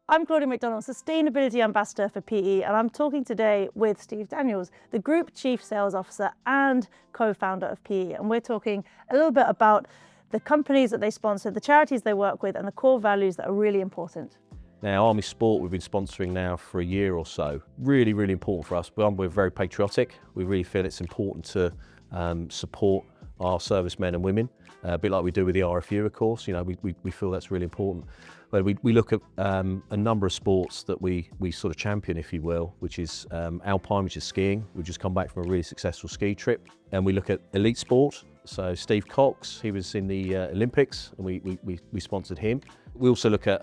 I'm Claudia MacDonald, Sustainability Ambassador for PE, and I'm talking today with Steve Daniels, the Group Chief Sales Officer and co-founder of PE. And we're talking a little bit about the companies that they sponsor, the charities they work with, and the core values that are really important. Now, Army Sport we've been sponsoring now for a year or so. Really, really important for us. We're very patriotic. We really feel it's important to support our servicemen and women, a bit like we do with the RFU, of course. You know, we feel that's really important. But we look at a number of sports that we sort of champion, if you will, which is alpine, which is skiing. We've just come back from a really successful ski trip. And we look at elite sport. So Steve Cox, he was in the Olympics, and we sponsored him. We also look at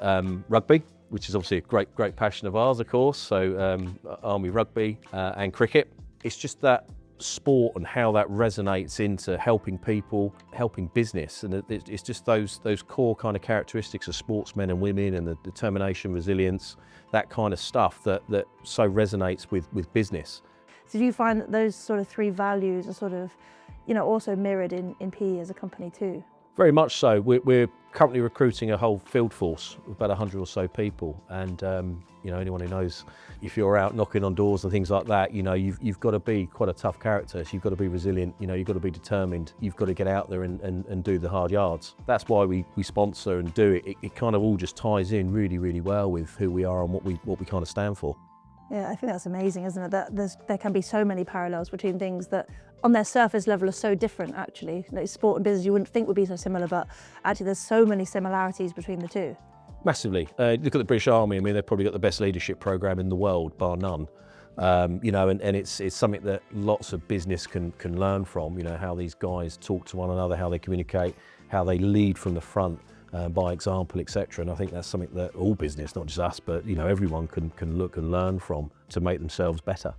rugby, which is obviously a great passion of ours, of course. So Army rugby and cricket. It's just that sport and how that resonates into helping people, helping business, and it's just those core kind of characteristics of sportsmen and women, and the determination, resilience, that kind of stuff that so resonates with business. So do you find that those sort of three values are sort of, you know, also mirrored in PE as a company too? Very much so. We're currently recruiting a whole field force of about 100 or so people, and you know, anyone who knows, if you're out knocking on doors and things like that, you know, you've got to be quite a tough character. So you've got to be resilient. You know, you've got to be determined. You've got to get out there and do the hard yards. That's why we sponsor and do it. It kind of all just ties in really well with who we are and what we kind of stand for. Yeah, I think that's amazing, isn't it? That there can be so many parallels between things that on their surface level are so different, actually. Like sport and business you wouldn't think would be so similar, but actually there's so many similarities between the two. Massively. Look at the British Army. I mean, they've probably got the best leadership program in the world, bar none. You know, and it's something that lots of business can learn from, you know, how these guys talk to one another, how they communicate, how they lead from the front. By example, etc. And I think that's something that all business, not just us, but you know, everyone can look and learn from to make themselves better.